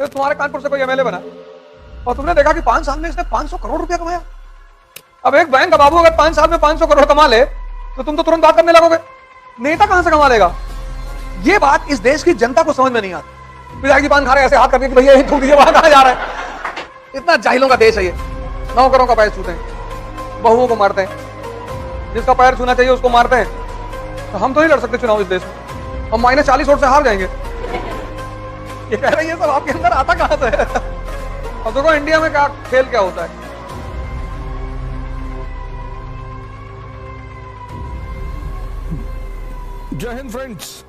तो तुम्हारे कानपुर से कोई एमएलए बना और तुमने देखा कि 5 साल में इसने 500 करोड़ रुपया कमाया। अब एक बैंक का बाबू अगर 5 साल में 500 करोड़ कमा ले तो तुम तो तुरंत बात करने लगोगे नेता कहां से कमा लेगा। ये बात इस देश की जनता को समझ में नहीं आती। विधायक जी पान खा रहे ऐसे हाथ करके कि भैया थूक दीजिए, वहां कहां जा रहा है। इतना जाहिलों का देश है ये। नौकरों का पैर छूते हैं, बहुओं को मारते हैं, जिसका पैर छूना चाहिए उसको मारते हैं। तो हम तो नहीं लड़ सकते चुनाव इस देश में, हम -40 वोट से हार जाएंगे। ये कह रही है सब आपके अंदर आता कहां से है। अब देखो इंडिया में क्या खेल क्या होता है। जय हिंद फ्रेंड्स।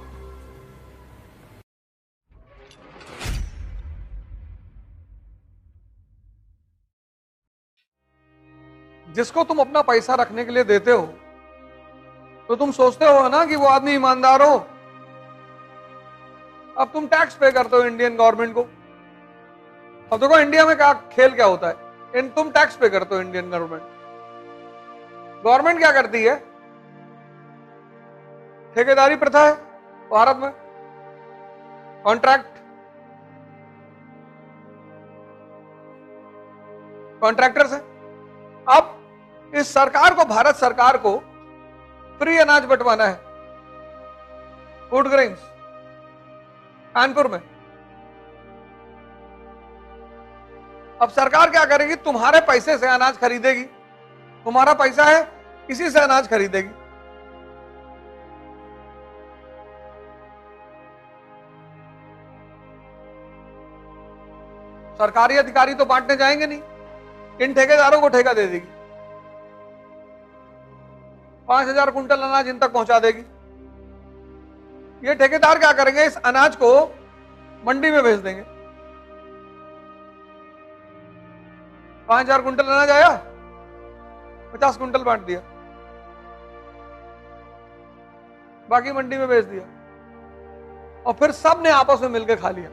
जिसको तुम अपना पैसा रखने के लिए देते हो तो तुम सोचते हो ना कि वो आदमी ईमानदार हो। अब तुम टैक्स पे करते हो इंडियन गवर्नमेंट को। अब देखो इंडिया में क्या खेल क्या होता है। तुम टैक्स पे करते हो इंडियन गवर्नमेंट। गवर्नमेंट क्या करती है, ठेकेदारी प्रथा है भारत में, कॉन्ट्रैक्टर्स है। अब इस सरकार को, भारत सरकार को फ्री अनाज बंटवाना है, फूड ग्रेन्स कानपुर में। अब सरकार क्या करेगी, तुम्हारे पैसे से अनाज खरीदेगी। तुम्हारा पैसा है, इसी से अनाज खरीदेगी। सरकारी अधिकारी तो बांटने जाएंगे नहीं, इन ठेकेदारों को ठेका दे देगी। 5000 कुंटल अनाज इन तक पहुंचा देगी। ये ठेकेदार क्या करेंगे, इस अनाज को मंडी में भेज देंगे। 5000 कुंटल अनाज आया, 50 कुंटल बांट दिया, बाकी मंडी में भेज दिया और फिर सब ने आपस में मिलकर खा लिया।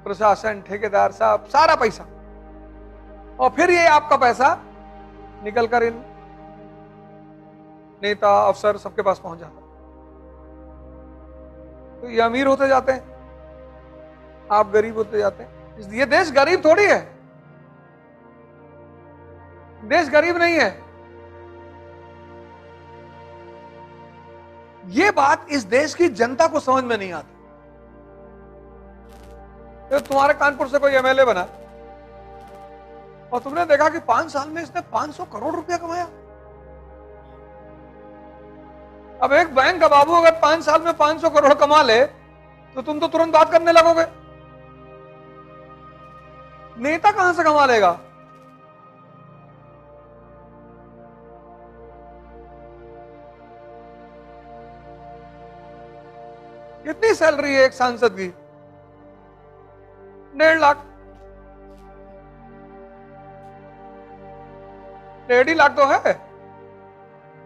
प्रशासन, ठेकेदार साहब, सारा पैसा। और फिर ये आपका पैसा निकलकर इन नेता, अफसर सबके पास पहुंच जाता। तो ये अमीर होते जाते हैं, आप गरीब होते जाते हैं। ये देश गरीब थोड़ी है, देश गरीब नहीं है। ये बात इस देश की जनता को समझ में नहीं आती। तो तुम्हारे कानपुर से कोई एमएलए बना और तुमने देखा कि 5 साल में इसने 500 करोड़ रुपया कमाया। अब एक बैंक का बाबू अगर 5 साल में 500 करोड़ कमा ले तो तुम तो तुरंत बात करने लगोगे नेता कहां से कमा लेगा। कितनी सैलरी है एक सांसद की? 1.5 लाख, 1.5 लाख तो है,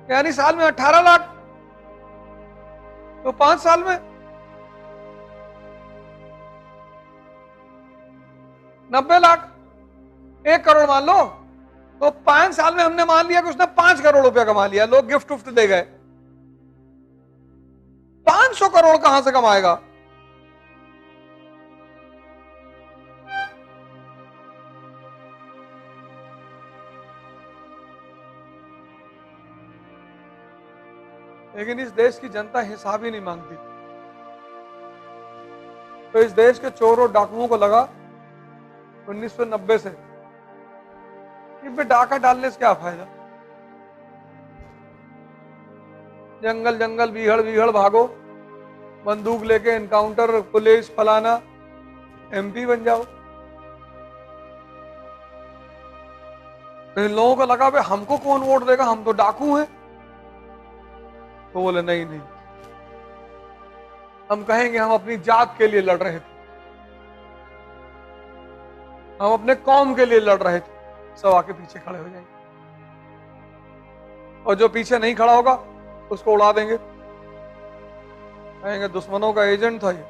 यानी साल में 18 लाख। तो 5 साल में 90 लाख, 1 करोड़ मान लो। तो 5 साल में हमने मान लिया कि उसने 5 करोड़ रुपया कमा लिया। लोग गिफ्ट उफ्ट दे गए। 500 करोड़ कहां से कमाएगा? लेकिन इस देश की जनता हिसाब ही नहीं मांगती। तो इस देश के चोर और डाकुओं को लगा 1990 से कि बे डाका डालने से क्या फायदा, जंगल जंगल बीहड़ बीहड़ भागो, बंदूक लेके एनकाउंटर, पुलिस फलाना, एमपी बन जाओ। तो इन लोगों को लगा बे हमको कौन वोट देगा, हम तो डाकू हैं। तो बोले नहीं नहीं, हम कहेंगे हम अपनी जात के लिए लड़ रहे थे, हम अपने कौम के लिए लड़ रहे थे। सब आके पीछे खड़े हो जाएंगे और जो पीछे नहीं खड़ा होगा उसको उड़ा देंगे, कहेंगे दुश्मनों का एजेंट था ये।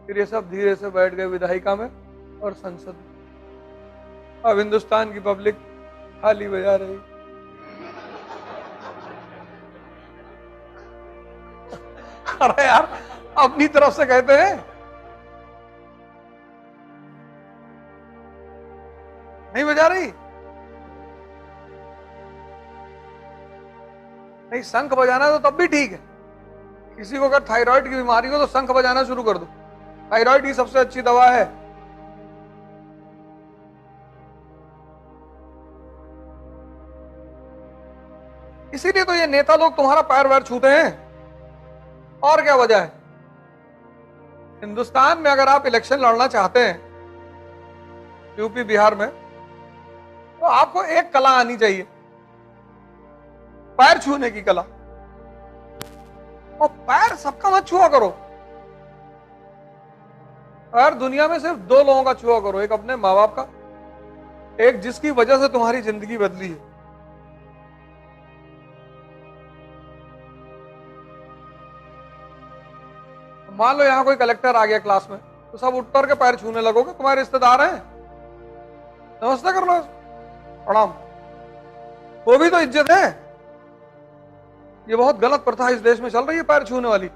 फिर ये सब धीरे से बैठ गए विधायिका में और संसद में। अब हिंदुस्तान की पब्लिक थाली बजा रही। अरे यार, अपनी तरफ से कहते हैं। नहीं बजा रही? नहीं, शंख बजाना तो तब भी ठीक है। किसी को अगर थायराइड की बीमारी हो तो शंख बजाना शुरू कर दो। थायराइड की सबसे अच्छी दवा है। इसीलिए तो ये नेता लोग तुम्हारा पैर वैर छूते हैं। और क्या वजह है? हिंदुस्तान में अगर आप इलेक्शन लड़ना चाहते हैं, यूपी बिहार में, तो आपको एक कला आनी चाहिए, पैर छूने की कला। और पैर सबका मत छुआ करो। पैर दुनिया में सिर्फ दो लोगों का छुआ करो, एक अपने माँ बाप का, एक जिसकी वजह से तुम्हारी जिंदगी बदली है। मान लो यहां कोई कलेक्टर आ गया क्लास में, तो सब उठ करके पैर छूने लगोगे? तुम्हारे रिश्तेदार हैं, नमस्ते कर लो, प्रणाम, वो भी तो इज्जत है। ये बहुत गलत प्रथा इस देश में चल रही है, पैर छूने वाली।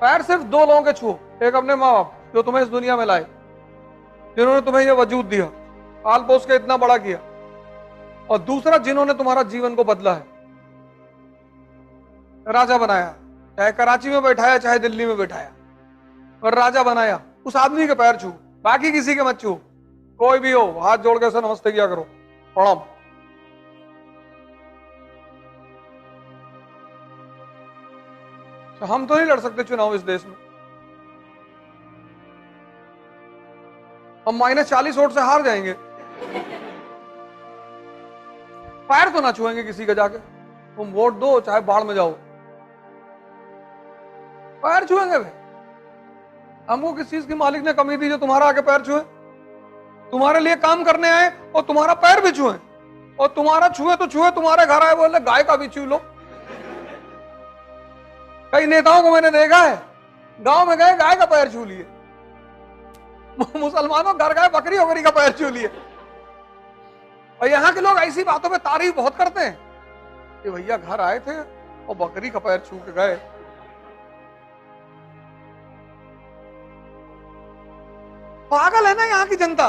पैर सिर्फ दो लोगों के छुओ, एक अपने माँ बाप जो तुम्हें इस दुनिया में लाए, जिन्होंने तुम्हें यह वजूद दिया, पाल पोस के इतना बड़ा किया, और दूसरा जिन्होंने तुम्हारा जीवन को बदला है, राजा बनाया, चाहे कराची में बैठाया चाहे दिल्ली में बैठाया, और राजा बनाया। उस आदमी के पैर छू, बाकी किसी के मत छू। कोई भी हो, हाथ जोड़ के नमस्ते किया करो, प्रणाम। तो हम तो नहीं लड़ सकते चुनाव इस देश में। हम -40 वोट से हार जाएंगे। पैर तो ना छुएंगे किसी का जाके। तुम वोट दो चाहे बाढ़ में जाओ, पैर छुएंगे भाई। हमको किस चीज की मालिक ने कमी दी जो तुम्हारा आके पैर छुए? तुम्हारे लिए काम करने आए और तुम्हारा पैर भी छुए, और तुम्हारा छुए तो छुए, तुम्हारे घर आए बोले गाय का भी छू लो। कई नेताओं को मैंने देखा है, गांव में गए गाय का पैर छू लिए, मुसलमानों घर गए बकरी वकरी का पैर छू लिए। और यहाँ के लोग ऐसी बातों में तारीफ बहुत करते हैं कि भैया घर आए थे और बकरी का पैर छू के गए। पागल है ना यहाँ की जनता।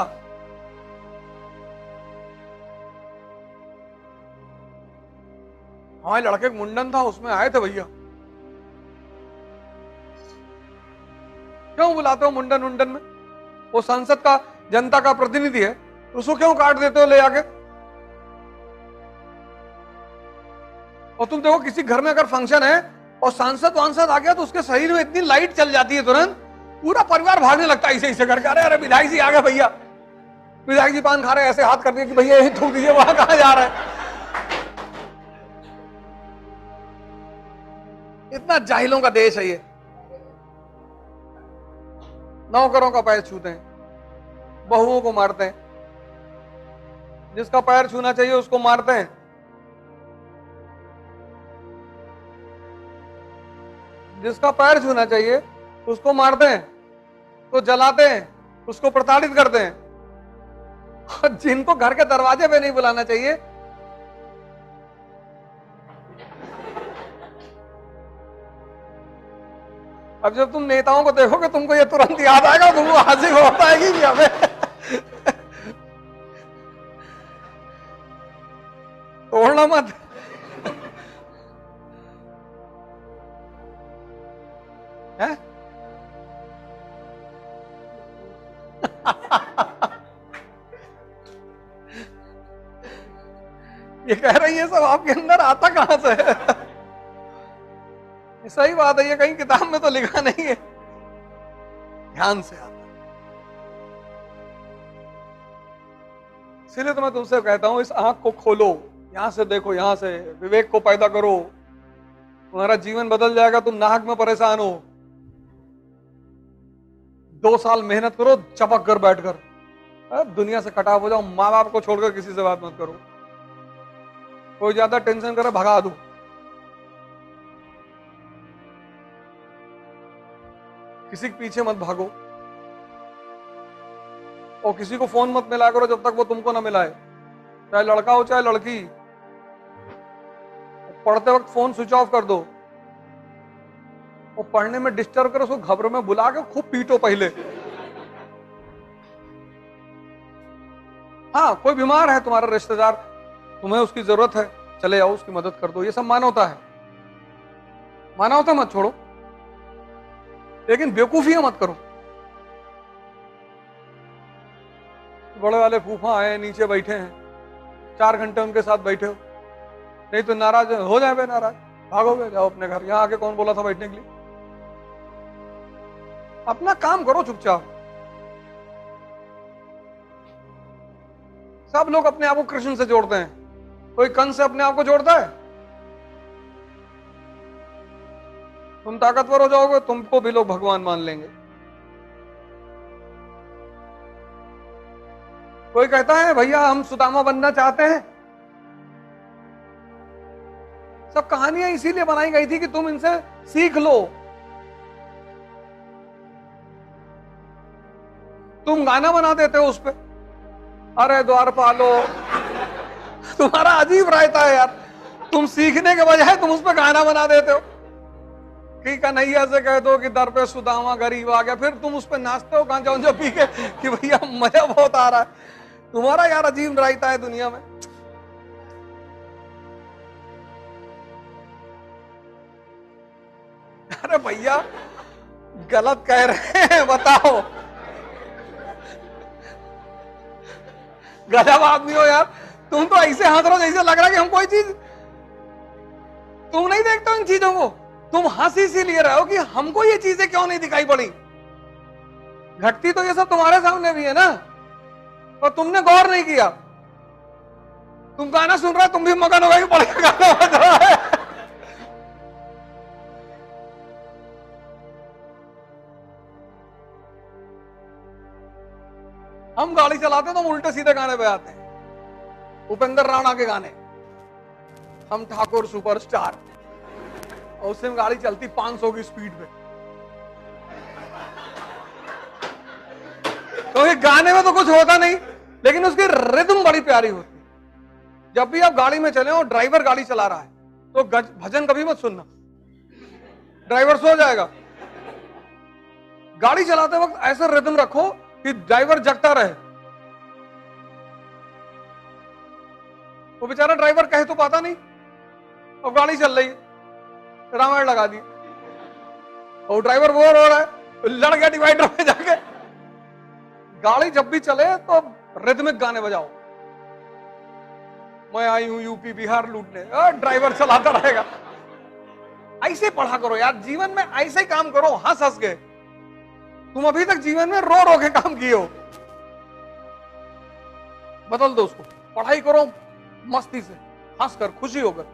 हमारे लड़के का मुंडन था, उसमें आए थे भैया। क्यों बुलाते हो मुंडन उंडन में? वो संसद का जनता का प्रतिनिधि है, उसको क्यों काट देते हो ले आके? और तुम देखो किसी घर में अगर फंक्शन है और सांसद वांसद आ गया तो उसके शरीर में इतनी लाइट चल जाती है, तुरंत पूरा परिवार भागने लगता है ऐसे करके। अरे अरे विधायक जी आ गए भैया, विधायक जी पान खा रहे, ऐसे हाथ कर दिए कि भैया यही थूक दीजिए, वहां कहां जा रहे हैं। इतना जाहिलों का देश है ये। नौकरों का पैर छूते हैं, बहुओं को मारते हैं, जिसका पैर छूना चाहिए उसको मारते हैं। जिसका पैर छूना चाहिए उसको मारते हैं, तो जलाते हैं, उसको प्रताड़ित करते हैं। और जिनको घर के दरवाजे पे नहीं बुलाना चाहिए, अब जब तुम नेताओं को देखोगे तुमको ये तुरंत याद आएगा, तुमको हंसी बहुत आएगी कि हमें तोड़ना मत। है? ये कह रही है सब आपके अंदर आता कहां से है? सही बात है, ये कहीं किताब में तो लिखा नहीं है, ध्यान से आता। इसीलिए तो मैं तुमसे कहता हूं, इस आंख को खोलो, यहां से देखो, यहां से विवेक को पैदा करो, तुम्हारा जीवन बदल जाएगा। तुम नाहक में परेशान हो, 2 साल मेहनत करो चपक कर बैठकर, दुनिया से कटाव हो जाओ, माँ बाप को छोड़कर किसी से बात मत करो, कोई ज्यादा टेंशन करे भगा दो। किसी के पीछे मत भागो, और किसी को फोन मत मिला करो जब तक वो तुमको ना मिलाए, चाहे लड़का हो चाहे लड़की। पढ़ते वक्त फोन स्विच ऑफ कर दो, और पढ़ने में डिस्टर्ब करो, उसको घबरों में बुला के खूब पीटो पहले। हाँ, कोई बीमार है तुम्हारा रिश्तेदार, तुम्हें उसकी जरूरत है, चले जाओ उसकी मदद कर दो, ये सब मानवता है। मानवता मत छोड़ो, लेकिन बेवकूफियां मत करो। बड़े वाले फूफा आए, नीचे बैठे हैं, 4 घंटे उनके साथ बैठे हो, नहीं तो नाराज हो जाए, नाराज भागोगे, जाओ अपने घर। यहां आके कौन बोला था बैठने के लिए? अपना काम करो चुपचाप। सब लोग अपने आप को कृष्ण से जोड़ते हैं, कोई कंस से अपने आप को जोड़ता है? तुम ताकतवर हो जाओगे, तुमको भी लोग भगवान मान लेंगे। कोई कहता है भैया हम सुदामा बनना चाहते हैं। सब कहानियां इसीलिए बनाई गई थी कि तुम इनसे सीख लो। तुम गाना बना देते हो उस पे, अरे द्वारपालो, तुम्हारा अजीब रहता है यार। तुम सीखने के बजाय तुम उस पे गाना बना देते हो कि कन्हैया से कह दो कि दर पे सुदामा गरीब आ गया, फिर तुम उस पे नाचते हो गांजा उंजा पी के कि भैया मजा बहुत आ रहा है। तुम्हारा यार अजीब रहता है दुनिया में। अरे भैया गलत कह रहे हैं, बताओ। गजब आदमी हो यार, तुम तो ऐसे हंस रहे हो जैसे लग रहा है कि हम कोई चीज, तुम नहीं देखते हो इन चीजों को। तुम हंस इसीलिए रहे हो कि हमको ये चीजें क्यों नहीं दिखाई पड़ी। घटती तो ये सब तुम्हारे सामने भी है ना, और तुमने गौर नहीं किया। तुम गाना सुन रहे हो, तुम भी मगन हो गए कि बढ़िया गाना बज रहा है। हम गाड़ी चलाते तो हम उल्टे सीधे गाने पे आते हैं, उपेंद्र राणा के गाने, हम ठाकुर सुपरस्टार, और उससे गाड़ी चलती 500 की स्पीड पे। तो ये गाने में तो कुछ होता नहीं, लेकिन उसकी रिदम बड़ी प्यारी होती है। जब भी आप गाड़ी में चले और ड्राइवर गाड़ी चला रहा है तो भजन कभी मत सुनना, ड्राइवर सो जाएगा। गाड़ी चलाते वक्त ऐसा रिदम रखो कि ड्राइवर जगता रहे। वो बेचारा ड्राइवर कह तो पाता नहीं, और गाड़ी चल रही है, रामायण लगा दी, और ड्राइवर वो रो रहा है, लड़ गया डिवाइडर में जाके। गाड़ी जब भी चले तो रिदमिक गाने बजाओ। मैं आई हूं यूपी बिहार लूटने, ड्राइवर चलाता रहेगा। ऐसे पढ़ा करो यार, जीवन में ऐसे ही काम करो, हंस हंस के। तुम अभी तक जीवन में रो रो के काम किए हो, बदल दो उसको। पढ़ाई करो मस्ती से, हंसकर, खुशी होकर।